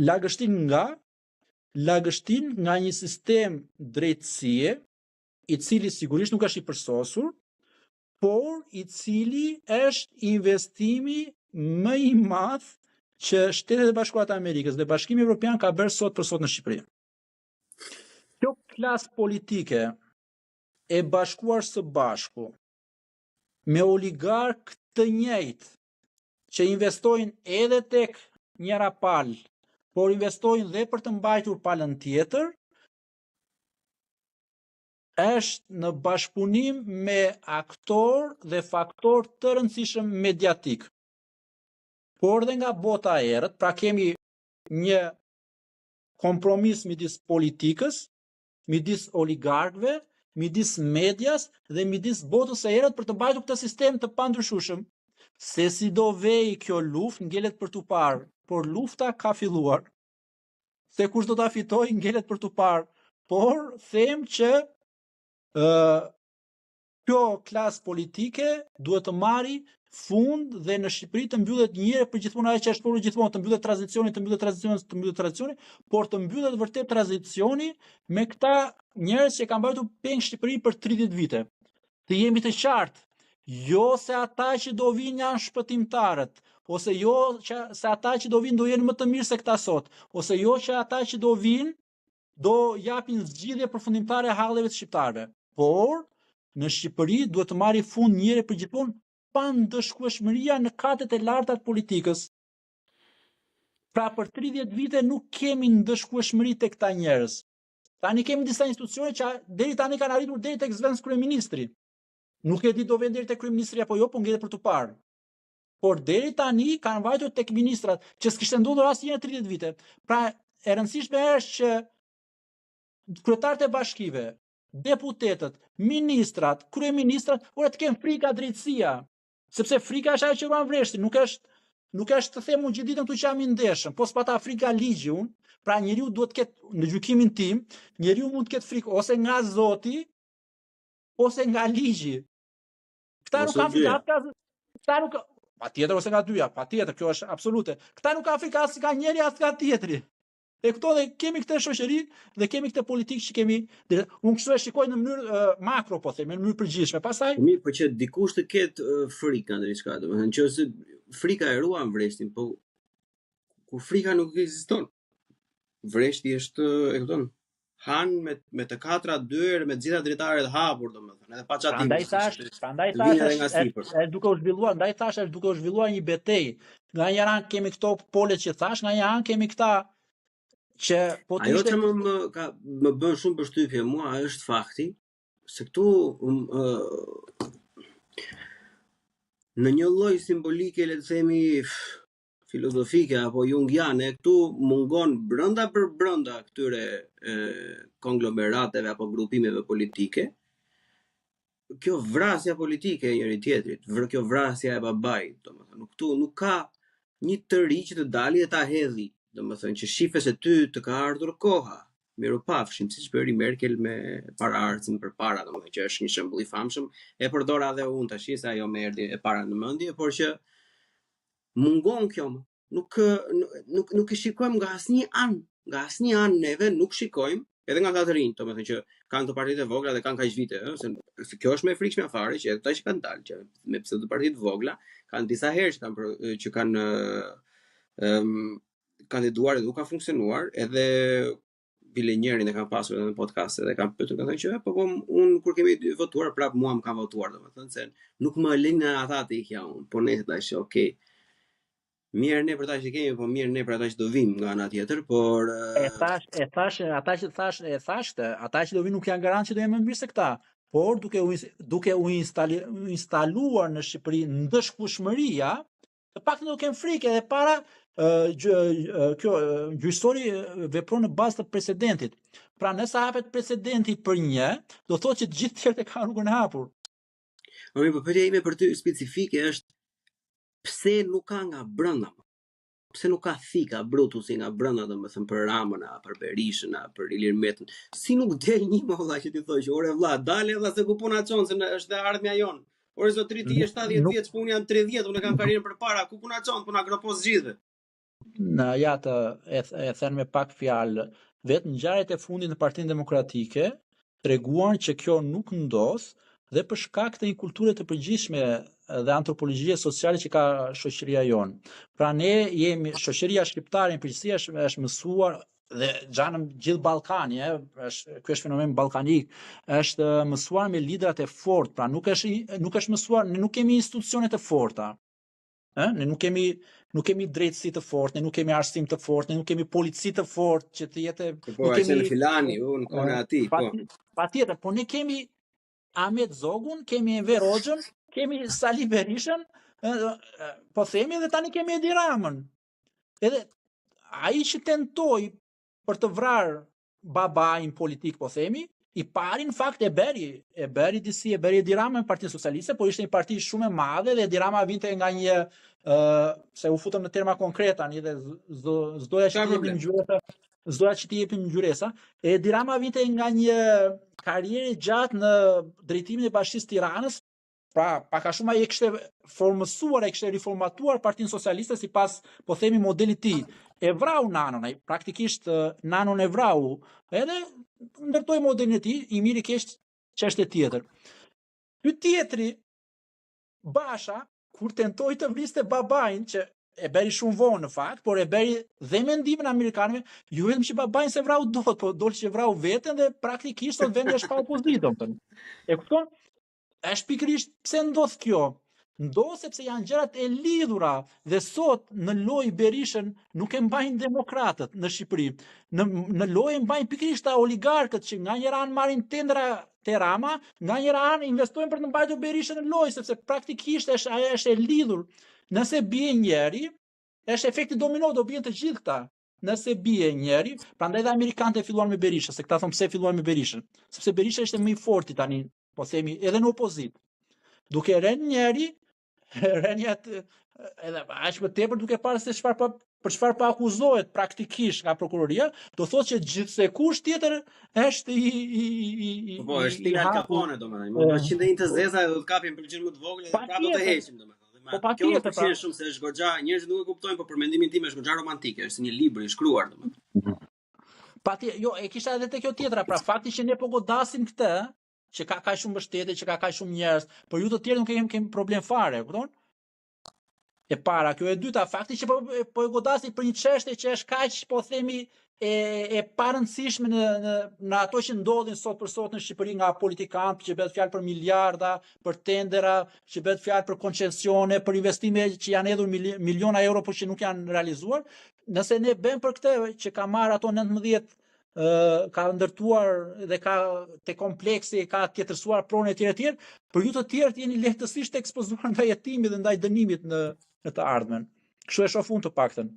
Lagështin nga një sistem drejtësie, i cili sigurisht nuk është i përsosur, por i cili është investimi më i madh që Shtetet e Bashkuara të Amerikës dhe Bashkimi Evropian ka bërë sot për sot në Shqipëri. Kjo klasë politike e bashkuar së bashku me oligarkë të njëjtë që investojnë edhe tek njëra palë, por investojnë dhe për të mbajtur palën tjetër, është në bashkëpunim me aktor dhe faktor të rëndësishëm mediatik. Por dhe nga bota e errët, pra kemi një kompromis midis politikës, midis oligarkëve, midis medias dhe midis botës së errët për të mbajtur këtë sistem të pandryshueshëm. Se si do vej kjo luftë ngelet për tu parë, por lufta ka filluar. Se kush do ta fitojë ngelet për tu parë, por them që kjo klasë politike duhet të marrë fund dhe në Shqipëri të mbyllet një herë për gjithmonë ajo që është shpërur gjithmonë, të mbyllet tranzicioni, por të mbyllet vërtet tranzicioni me këta njerëz që kanë mbajtur peng Shqipërinë për 30 vite. Të jemi të qartë, jo se ata që do vinë janë shpëtimtarët, ose jo se ata që do vinë do jenë më të mirë se këta sot, ose jo që ata që do vinë do japin zgjidhje përfundimtare halleve të shqiptarëve. Por në Shqipëri duhet të marrë fund një herë për gjithmonë pandëshkueshmëria në katet e larta të politikës. Pra për 30 vite nuk kemi ndëshkueshmëri tek këta njerëz. Tani kemi disa institucione që deri tani kanë arritur deri tek zëvendës kryeministri. Nuk e di do vjen deri tek kryeministri apo jo, po ngjelet për tu parë. por deri tani kanë vajtur tek ministrat, që s'kishte ndodhur asnjëherë 30 vite. Pra, e rëndësishme është që kryetarët e bashkive, deputetët, ministrat, kryeministrat, ora të kenë frika drejtësia, sepse frika është ajo që ruan vreshtin, nuk është të them unë gjithë ditën këtu që jam i ndeshëm, po s'pata frika ligji unë, pra njeriu duhet të ketë, në gjykimin tim, njeriu mund të ketë frikë ose nga Zoti, ose nga ligji. Këta nuk kanë frikë, këta nuk patjetër ose nga dyja, patjetër, kjo është absolute. Këta nuk kanë frikë as nga njëri as nga tjetri. E këto dhe kemi këtë shoqëri dhe kemi këtë politikë që kemi, unë kështu e shikoj në mënyrë makro, po themi, në mënyrë përgjithshme. Pastaj mirë, po që dikush të ketë frikë ndër diçka, domethënë nëse frika e ruan vreshtin, po kur frika nuk ekziston. Vreshti është, e kupton, han me të katra dyert, me gjitha dritaret hapur, domethënë, edhe pa çatim. Prandaj thash, është duke u zhvilluar, ndaj thash është duke u zhvilluar një betejë. Nga një anë kemi këto polet që thash, nga një anë kemi këta që po të ajo që më bën shumë përshtypje mua është fakti se këtu në një lloj simbolike, le të themi filozofike apo jungiane, këtu mungon brenda këtyre konglomerateve apo grupimeve politike kjo vrasja politike e njëri tjetrit, kjo vrasja e babait, domethënë këtu nuk ka një të ri që të dali e ta hedhi, domethënë që shifes se ty të ka ardhur koha. Miropafshim, siç bëri Merkel me paraardhësin përpara, domethënë që është një shembull i famshëm, e përdora edhe unë tash se ajo më erdhi e para në mendje, por që mungon kjo, nuk e shikojmë nga asnjë anë neve nuk shikojmë, edhe nga ata të rinj, domethënë që kanë të partitë e vogla dhe kanë kaq vite, se kjo është më e frikshme afare që ata që kanë dalë, që me pseudopartitë të vogla kanë disa herë që kanë kandiduar dhe nuk ka funksionuar, edhe bile njërin e kanë pasur edhe në podcast edhe kanë pyetur, kanë thënë që po unë kur kemi votuar prap mua më kanë votuar, domethënë se nuk më linë ata të ikja unë, po ne tash okay. Mirë ne për ata që kemi, po mirë ne për ata që do vim nga ana tjetër, por ata që do vinë nuk janë garantë që do jenë më mirë se këta, por duke u instaluar në Shqipëri ndëshkueshmëria, të paktën do kenë frikë edhe para kjo gjyqësori vepron në bazë të precedentit. Pra nëse hapet precedenti për një, do thotë që të gjithë tjerët e kanë rrugën e hapur. Po pyetja ime për ty specifike është pse nuk ka nga brenda? Pse nuk ka thika Brutusi nga brenda, domethënë për Ramën, për Berishën, për Ilir Metën? Si nuk del një më vëlla që ti thosh, ore vëlla, dale vëlla se ku puna çon se është e ardhmja jon. Ore zotri ti je 70 vjeç, po unë jam 30, unë kam karrierën përpara, ku puna çon, puna gropos gjithë. Në ja të e thënë me pak fjalë, vetë ngjarjet e fundit në Partinë Demokratike treguan që kjo nuk ndos dhe për shkak të një kulture të përgjithshme dhe antropologjie sociale që ka shoqëria jonë. Pra ne jemi shoqëria shqiptare në përgjithësi është mësuar dhe gjanë gjithë Ballkani, ky është fenomen ballkanik, është mësuar me liderat e fortë, pra nuk është mësuar, ne nuk kemi institucione të forta. Ne nuk kemi drejtësi të fortë, ne nuk kemi arsim të fortë, ne nuk kemi polici të fortë që të jetë nuk kemi Filani, unë kohën e atij, po. Patjetër, po ne kemi Ahmet Zogun, kemi Enver Hoxhën, kemi Sali Berishën, po themi dhe tani kemi Edi Ramën. Edhe ai që tentoi për të vrarë babain politik, po themi, i pari në fakt e beri Edi Rama në Partinë Socialiste, por ishte një parti shumë e madhe dhe Edi Rama vinte nga një se u futëm në terma konkreta, dhe s'doja që t'i jepim ngjyresa. Edi Rama vinte nga një karrierë gjatë në drejtimin e Bashkisë Tiranës, pra pak a shumë ai e kishte formësuar, e kishte riformatuar Partinë Socialiste sipas, po themi, modelit tij. E vrau Nanon, ai praktikisht Nanon e vrau, edhe ndërtoi modelin e tij, i miri keq çështje tjetër. Ky tjetri Basha, kur tentoi të vriste babain, që e bëri shumë vonë në fakt, por e bëri dhe mendimin e amerikanëve, jo vetëm që babain se vrau dot, po doli që vrau veten dhe praktikisht sot vendi është pa opozitë. E kupton? Është pikërisht pse ndodh kjo? Ndodh sepse janë gjërat e lidhura dhe sot në lojë Berishën nuk e mbajnë demokratët në Shqipëri. Në lojë e mbajnë pikërisht ta oligarkët që nga njëra anë marrin tendra te Rama, nga njëra anë investojnë për të mbajtur Berishën në lojë, sepse praktikisht ajo është e lidhur. Nëse bie njeri, është efekti domino, do bien të gjithë këta. Nëse bie njeri, prandaj dhe amerikanët e filluan me Berishën, se këta thonë pse filluan me Berishën, sepse Berisha ishte më i forti tani, po themi, edhe në opozit. Duke rënë njeri, rënjat edhe aq më tepër duke parë se për çfarë po akuzohet praktikisht nga prokuroria, do thotë që gjithsekush tjetër është Po, është stil Al Capone, domethënë. Mund të qindë një të zeza dhe do të kapin për gjë më të vogël dhe prapë do të heqim, domethënë. Po patjetër, kjo shumë se është goxha, njerëzit nuk e kuptojnë, por për mendimin tim është goxha romantike, është si një libër i shkruar, domethënë. Patjetër, jo, e kisha edhe te kjo tjetra, pra fakti që ne po godasim këtë, që ka kaq shumë mbështetje, që ka kaq shumë njerëz, por ju të tjerë nuk kemi problem fare, kupton? E para, kjo e dyta, fakti që po e godasi për një çështje që është kaq, po themi, e parëndësishme në ato që ndodhin sot për sot në Shqipëri nga politikanë, që bëhet fjalë për miliarda, për tendera, që bëhet fjalë për koncesione, për investime që janë hedhur miliona euro por që nuk janë realizuar. Nëse ne bëjmë për këtë që ka marrë ato 19 ka ndërtuar dhe ka te kompleksi, ka tjetërsuar pronë e tjerë, për ju të tjerë jeni lehtësisht ekspozuar ndaj hetimit dhe ndaj dënimit në të ardhmen. Kështu e shoh unë të paktën.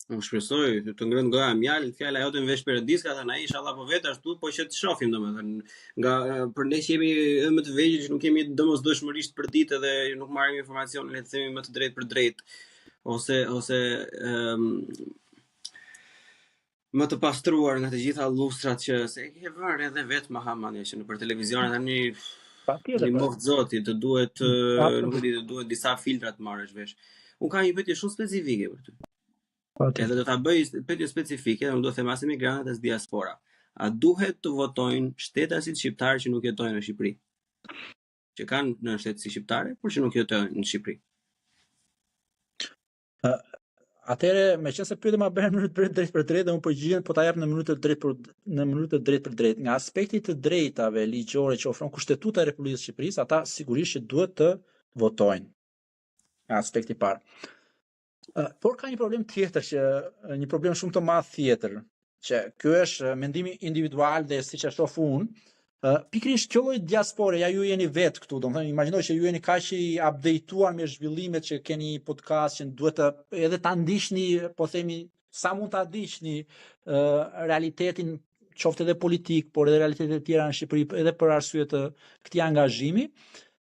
Unë shpresoj të ngrënë goja mjalë, fjala jote në vesh perëndis, ka thënë ai inshallah po vetë ashtu, po që të shohim domethënë, nga për ne që jemi më të vegjël që nuk kemi domosdoshmërisht për ditë dhe nuk marrim informacione, le të themi më të drejtë për drejtë, ose më të pastruar nga të gjitha lustrat që se ke vënë edhe vetë Mahamani që nëpër televizion tani i moft zoti të duhet nuk e di, të duhet disa filtra të marrësh vesh. Unë kam një pyetje shumë specifike për ty. Edhe do ta bëj pyetje specifike, unë do të them as emigranët as diaspora. A duhet të votojnë shtetasit shqiptarë që nuk jetojnë në Shqipëri? Që kanë në shtetësi shqiptare, por që nuk jetojnë në Shqipëri. Atëre, meqense pyetja më bën në drejt për drejt, unë përgjigjem po ta jap në mënyrë të drejtë për drejtë. Nga aspekti të drejtave ligjore që ofron Kushtetuta e Republikës së Shqipërisë, ata sigurisht që duhet të votojnë. Nga aspekti i parë. Por ka një problem tjetër, një problem shumë të madh tjetër, që ky është mendimi individual dhe siç e shoh unë, pikërisht kjo lloj diaspore, ja ju jeni vetë këtu, domethënë imagjinoj që ju jeni kaq i updateuar me zhvillimet që keni podcast që duhet të edhe ta ndiqni, po themi sa mund ta ndiqni realitetin qoftë edhe politik, por edhe realitetet e tjera në Shqipëri, edhe për arsye të këtij angazhimi.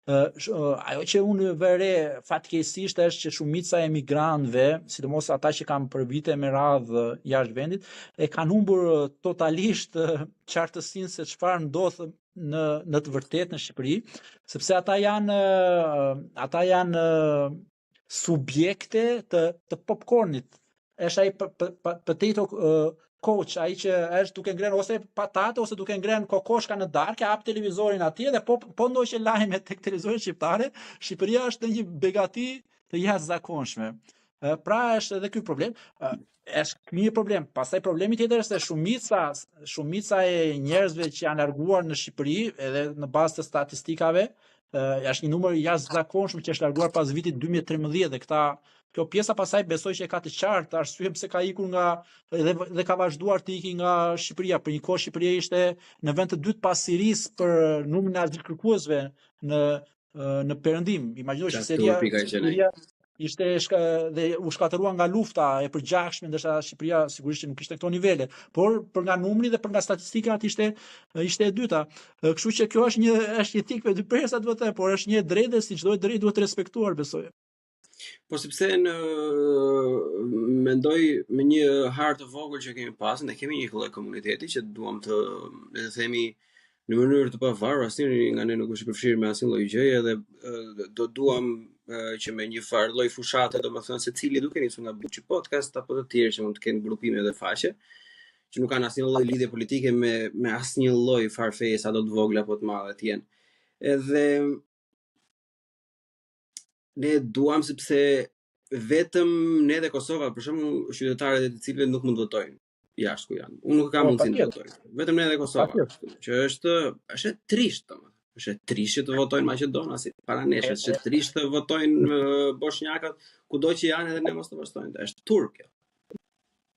Ajo që unë vëre fatkeqësisht është që shumica e emigrantëve, sidomos ata që kanë për vite me radhë jashtë vendit, e kanë humbur totalisht qartësinë se çfarë ndodh në të vërtetë në Shqipëri, sepse ata janë subjekte të popcornit. Është ai potato coach, ai që është duke ngrënë ose patate ose duke ngrënë kokoshka në darkë, hap televizorin atje dhe po ndoqë lajme tek televizorin shqiptare, Shqipëria është në një begati të jashtëzakonshme. Pra është edhe ky problem. Është një problem. Pastaj problemi tjetër është se shumica e njerëzve që janë larguar në Shqipëri, edhe në bazë të statistikave, është një numër jashtëzakonshëm që është larguar pas vitit 2013 dhe kjo pjesa pasaj besoj që e ka të qartë arsye pse ka ikur dhe ka vazhduar të iki nga Shqipëria. Për një kohë Shqipëria ishte në vend të dytë pas Sirisë për numrin e azilkërkuesve në Perëndim. Imagjinoj që Siria ishte dhe u shkatërua nga lufta e përgjithshme, ndërsa Shqipëria sigurisht që nuk ishte këto nivele, por për nga numri dhe për nga statistikat ishte e dyta. Kështu që kjo është një thik me dy presa, duhet të thënë, por është një drejtë dhe si çdo drejtë duhet të respektuar, besoj. Po sepse mendoj me një harë të vogël që kemi pasur, ne kemi një lloj komuniteti që duam të, le të themi, në mënyrë të pavarur, asnjëri nga ne nuk është i përfshirë me asnjë lloj gjëje dhe do duam që me një farë lloj fushate, domethënë secili duke nisur nga Buçi Podcast apo të tjerë që mund të kenë grupime dhe faqe që nuk kanë asnjë lloj lidhje politike me asnjë lloj farfeje sa do të vogla apo të madhe të jenë. Edhe ne duam sepse vetëm ne dhe Kosova, për shembull, qytetarët e të cilëve nuk mund të votojnë jashtë ku janë. Unë nuk kam mundësinë të votoj. Vetëm ne dhe Kosova, që është trisht, domethënë. Është trisht që të votojnë maqedonasit para nesh, është trisht të votojnë bosnjakët kudo që janë edhe ne mos të votojnë. Është turp kjo.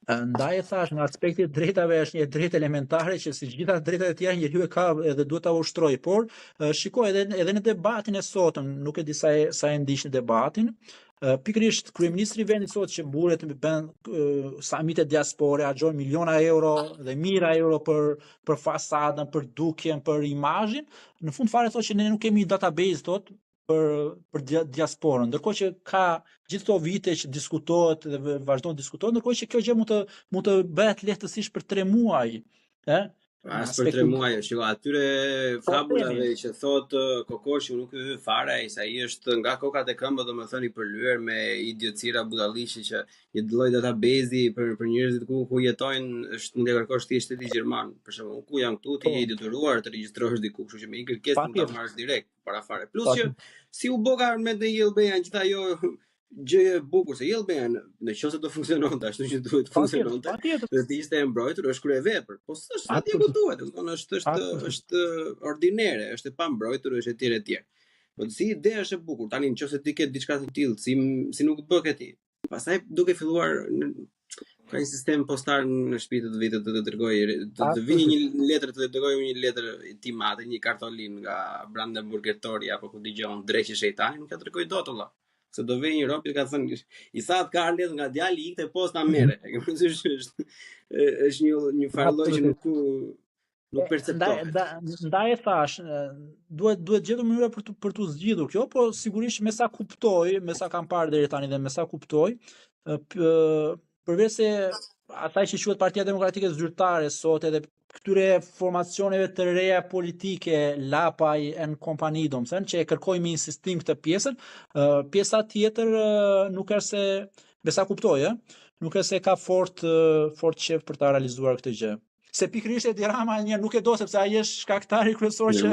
Ndaj e thash, nga aspekti i drejtave është një drejtë elementare që si gjitha drejtat e tjera njeriu e ka edhe duhet ta ushtrojë, por shikoj edhe në debatin e sotëm, nuk e di sa e ndiqni debatin, pikërisht kryeministri i vendit sot që mburet me bën samite diaspore, harxhon miliona euro dhe mijëra euro për fasadën, për dukjen, për imazhin, në fund fare thotë që ne nuk kemi database thot për diasporën, ndërkohë që ka gjithë këto vite që diskutohet dhe vazhdon të diskutohet, ndërkohë që kjo gjë mund të bëhet lehtësisht për 3 muaj, As për 3 muaj, shiko, atyre fabulave që thot Kokoshi nuk i hy fare, sa ai është nga kokat e këmbët, domethënë i përlyer me idiocira budallishi që një lloj database për njerëzit ku jetojnë, është mund të kërkosh thjesht shteti gjerman. Për shembull, ku jam këtu, ti je i detyruar të regjistrohesh diku, kështu që me një kërkesë mund ta marrësh direkt para fare. Plus që si u boka me të Yelbean gjithë ajo gjë e bukur se Yelbean nëse do funksiononte ashtu që duhet funksiononte, do të ishte e mbrojtur, është kryevepër. Po s'është atje ku duhet, domethënë është ordinere, është e pambrojtur, është etj etj. Po si ide është e bukur. Tani nëse ti ke diçka të tillë, si nuk bë ti. Pastaj duke filluar ka një sistem postar në shtëpi të vitit të dërgojë, të vini një letër, të dërgojë një letër timate, një kartolin nga Brandenburger Tori apo ku dëgjon dreqi shejtani, nuk ja dërgoj dot valla. Se do vej një rob që ka thënë i thatë Karlet nga djali i ikte posta mere. E ke parasysh është një farlloj që nuk perceptohet. Ndaj e thash, duhet gjetur mënyra për tu zgjidhur kjo, po sigurisht me sa kuptoj, me sa kam parë deri tani dhe me sa kuptoj, përveç se ata që quhet Partia Demokratike Zyrtare sot edhe këtyre formacioneve të reja politike, Lapaj and kompani, domethënë që e kërkojnë me insistim këtë pjesën, pjesa tjetër nuk është se, me sa kuptoj, nuk është se ka fort qef për ta realizuar këtë gjë. Se pikërisht Edi Rama nuk e do sepse ai është shkaktari kryesor që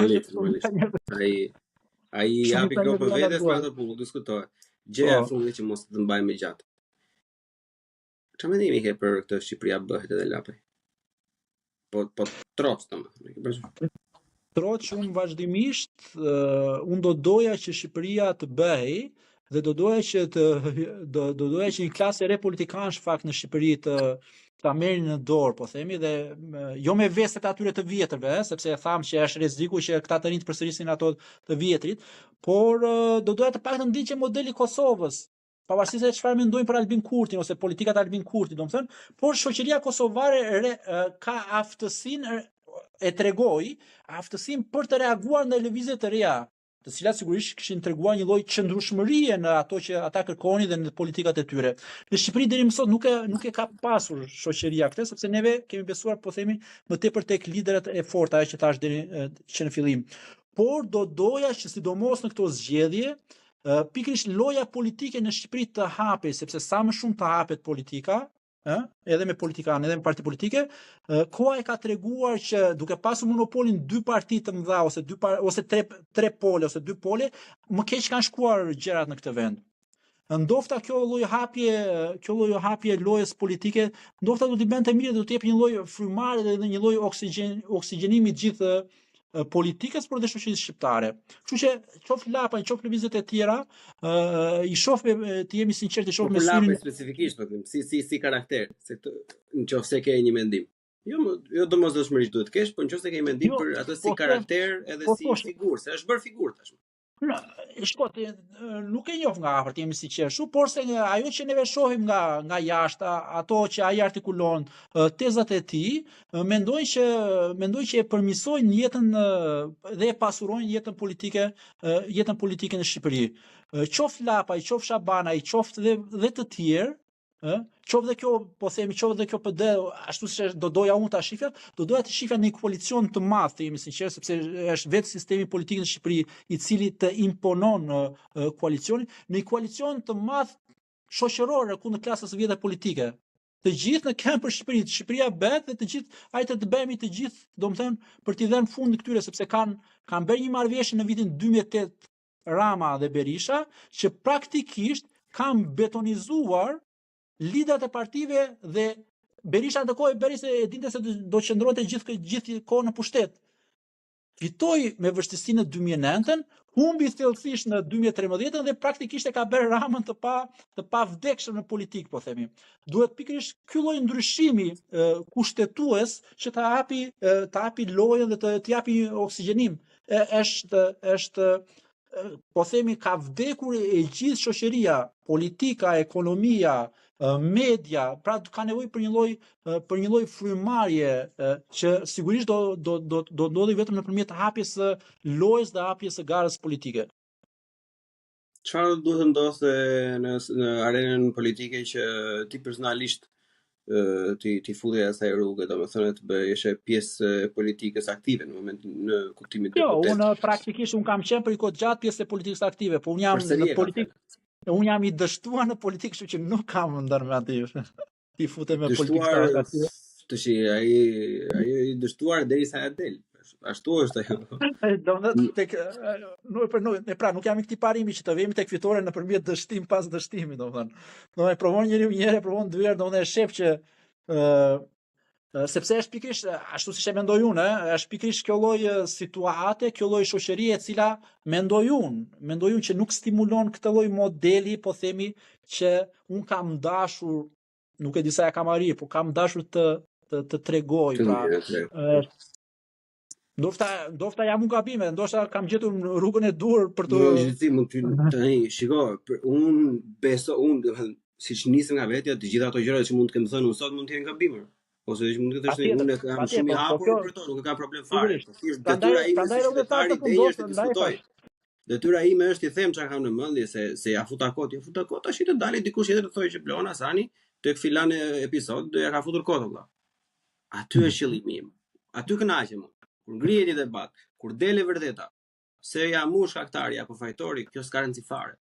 ai japi kopë vetes për ato punë, diskutohet. Gjëja e fundit që mos të mbajmë gjatë. Çfarë mendimi ke për këtë Shqipëria bëhet edhe Lapaj? Po troç domethënë. Troç unë vazhdimisht, unë do doja që Shqipëria të bëhej dhe do doja që një klasë e re politikanësh fakt në Shqipëri ta merrin në dorë, po themi, dhe jo me vestet atyre të vjetërve, sepse e tham që është rreziku që këta të rinj të përsërisin ato të vjetrit, por do doja të paktën ndiqje modeli Kosovës. Pavarësisht se çfarë mendojnë për Albin Kurtin ose politikat e Albin Kurtit, domethënë, por shoqëria kosovare ka aftësinë aftësinë për të reaguar në lëvizje të reja, të cilat sigurisht kishin treguar një lloj qëndrueshmërie në ato që ata kërkonin dhe në politikat e tyre. Në Shqipëri deri më sot nuk e ka pasur shoqëria këtë, sepse neve kemi besuar, po themi, më tepër tek liderët e fortë, ajo që thash deri që në fillim. Por do doja që sidomos në këto zgjedhje pikërisht loja politike në Shqipëri të hapej, sepse sa më shumë të hapet politika, edhe me politikanë, edhe me parti politike, koha e ka treguar që duke pasur monopolin 2 parti të mëdha ose 3 pole ose 2 pole, më keq kanë shkuar gjërat në këtë vend. Ndofta kjo lloj hapje lojës politike, ndofta do t'i bënte mirë, do t'i jep një lloj frymare dhe një lloj oksigjenimi gjithë politikës, por dhe shoqërisë shqiptare. Kështu që qof Lapa, qof lëvizjet e tjera, i shoh të jemi sinqert, i shoh me syrin specifikisht, po them, si karakter, se nëse ke një mendim. Jo domosdoshmërisht duhet të kesh, por nëse ke një mendim për atë si karakter edhe si figurë, se është bërë figurë tashmë. Shkot, nuk e njoh nga afër, jemi sinqert, por se ajo që neve shohim nga jashtë, ato që ai artikulon, tezat e tij, mendoj që e përmirësojnë jetën dhe e pasurojnë jetën politike në Shqipëri. Qoftë Lapaj, qoftë Shabanaj, qoftë dhe të tjerë, qoftë dhe kjo, po themi, qoftë dhe kjo PD, ashtu si do doja unë ta shifja, do doja të shifja në një koalicion të madh, të jemi sinqert, sepse është vetë sistemi politik në Shqipëri i cili të imponon koalicionin, në një koalicion të madh shoqëror kundër klasës së vjetër politike. Të gjithë në këmbë për Shqipëri, Shqipëria bëhet dhe të gjithë hajde të bëhemi të gjithë, domethënë, për t'i dhënë fund këtyre, sepse kanë bërë një marrëveshje në vitin 2008 Rama dhe Berisha, që praktikisht kanë betonizuar liderat e partive dhe Berisha në të kohë bëri se e dinte se do qëndronte gjithë kohë në pushtet. Fitoi me vështirësi në 2009-ën, humbi thellësisht në 2013-ën dhe praktikisht e ka bërë Ramën të pavdekshëm në politikë, po themi. Duhet pikërisht ky lloj ndryshimi kushtetues që të hapi lojën dhe të japi oksigjenim. po themi ka vdekur e gjithë shoqëria, politika, ekonomia, media, pra ka nevojë për një lloj frymarrje që sigurisht do ndodhi vetëm nëpërmjet hapjes së lojës dhe hapjes së garës politike. Çfarë duhet të ndodhte në arenën politike që ti personalisht ti futej asaj rrugë, domethënë të bëhesh pjesë e politikës aktive në kuptimin Jo, unë praktikisht kam qenë për kohë gjatë pjesë e politikës aktive, po unë jam në politikë. Unë jam i dështuar në politikë, kështu që nuk kam ndërmend ti futem me politikë aktive. Tash ai i dështuar derisa e del. Ashtu është ajo. Nuk jam i këtij parimi që të vemi tek fitore nëpërmjet dështim pas dështimit, domethënë. Domethënë provon njeriu një herë, provon dy herë, domethënë e shef që sepse është pikërisht ashtu siç e mendoj unë, është pikërisht kjo lloj situate, kjo lloj shoqërie e cila mendoj unë që nuk stimulon këtë lloj modeli, po themi që un kam dashur, nuk e di sa ja kam arrir, por kam dashur të tregoj, pra Ndofta jam unë gabime, ndoshta kam gjetur rrugën e dur për të. Shiko, unë besoj, siç nisem nga vetja, të gjitha ato gjëra që mund të kem thënë unë sot mund të jenë gabime. Ose që mund të thosh unë kam shumë i hapur për to, nuk e kam problem fare. Detyra ime Detyra ime është i them çka kam në mendje se ja futa kot tash të dalë dikush tjetër të thojë që Blona Sani tek filan episod do ja ka futur kot valla. Aty është qëllimi im. Aty kënaqem. Kur ngrihet një debat, kur dele vërteta, se jam unë shkaktari apo fajtori, kjo s'ka rëndësi fare.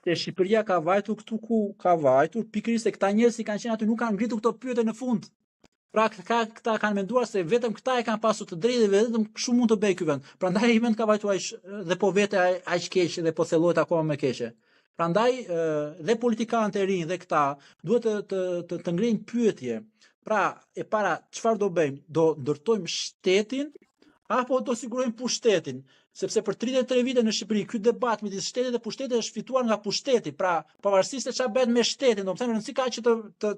Te Shqipëria ka vajtur këtu ku ka vajtur, pikërisht se këta njerëz që kanë qenë aty nuk kanë ngritur këto pyetje në fund. Pra këta kanë menduar se vetëm këta e kanë pasur të drejtë dhe vetëm kështu mund të bëjë ky vend. Prandaj ai vend ka vajtur dhe po vete aq keq dhe po thellohet akoma më keqe. Prandaj dhe politikanët e rinj dhe këta duhet të ngrenë pyetje. Pra, e para, çfarë do bëjmë? Do ndërtojmë shtetin apo do sigurojmë pushtetin? Sepse për 33 vite në Shqipëri ky debat midis shtetit dhe pushtetit është fituar nga pushteti. Pra, pavarësisht se çfarë bëhet me shtetin, domethënë rëndësi ka që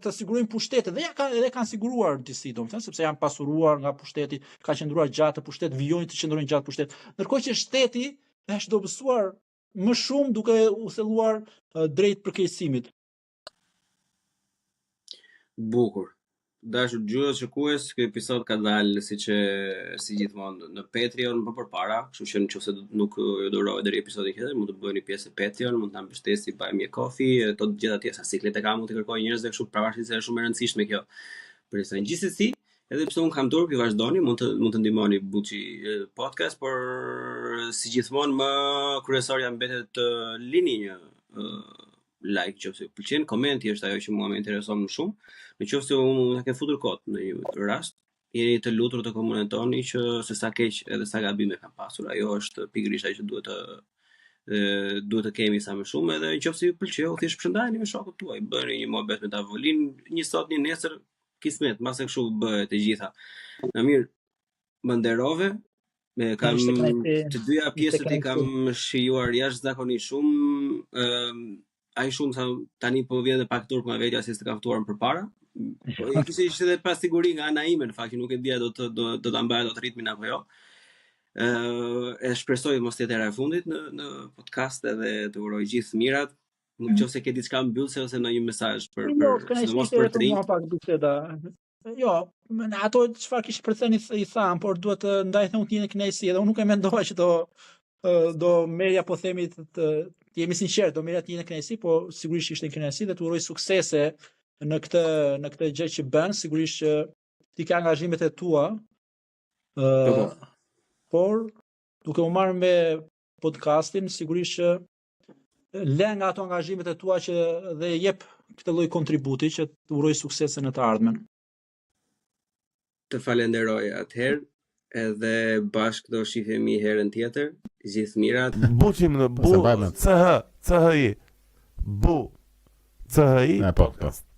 të sigurojmë pushtetin. Dhe kanë siguruar disi, domethënë sepse janë pasuruar nga pushteti, ka qëndruar gjatë pushtet, vijojnë të qëndrojnë gjatë pushtet. Ndërkohë që shteti është dobësuar më shumë duke u thelluar drejt përkeqësimit. Bukur. Dashur gjyra shikues, ky episod ka dalë si gjithmonë në Patreon më përpara, kështu që nëse nuk durohet deri episodi tjetër, mund të bëheni pjesë e Patreon, mund të na mbështesni Buy Me a Coffee, to të gjitha tjera, sa siklete ka mund të kërkoj njerëzve kështu pavarësisht se është shumë e rëndësishme kjo. Përse gjithsesi, edhe pse un kam turp, ju vazhdoni, mund të ndihmoni Buçi podcast, por si gjithmonë më kryesorja mbetet të lini një like nëse ju pëlqen, komenti është ajo që mua më intereson më shumë. Nëse unë ke futur kot në një rast, jeni të lutur të komentoni që se sa keq edhe sa gabime kam pasur. Ajo është pikërisht ajo që duhet të kemi sa më shumë, edhe nëse ju pëlqeu, thjesht përshëndajeni me shokët tuaj, bëni një mohabet me tavolin, një sot një nesër, kismet, mbase kështu bëhet e gjitha. Na mirë, më nderove, kam të dyja pjesët i kam shijuar jashtëzakonisht shumë. Ai shumë sa tani po vjen edhe pak turp nga vetja se s'e kam ftuar më përpara. Po kishte edhe pas siguri nga ana ime në fakt, nuk e dija do ta mbaj dot ritmin apo jo. E shpresoj mos të jetë era e fundit në podcast edhe të uroj gjithë mirat. Nëse ke diçka mbyllse ose ndonjë mesazh për mos për të rinj. Jo, ato çfarë kish për thënë i tham, por duhet të ndajë unë në kënaqësi, edhe unë nuk e mendova që do merja po themi të jemi sinqert, do merja të një në kënaqësi, po sigurisht ishte në kënaqësi dhe të uroj suksese në këtë gjë që bën, sigurisht që ti ke angazhimet e tua. Por duke u marrë me podcastin, sigurisht që lën nga ato angazhimet e tua që dhe jep këtë lloj kontributi që të uroj suksese në të ardhmen. Të falenderoj atëherë. Edhe bashkë do shihemi herën tjetër. Gjithë mirat. Buçim në bu. CHI. Bu. CHI podcast.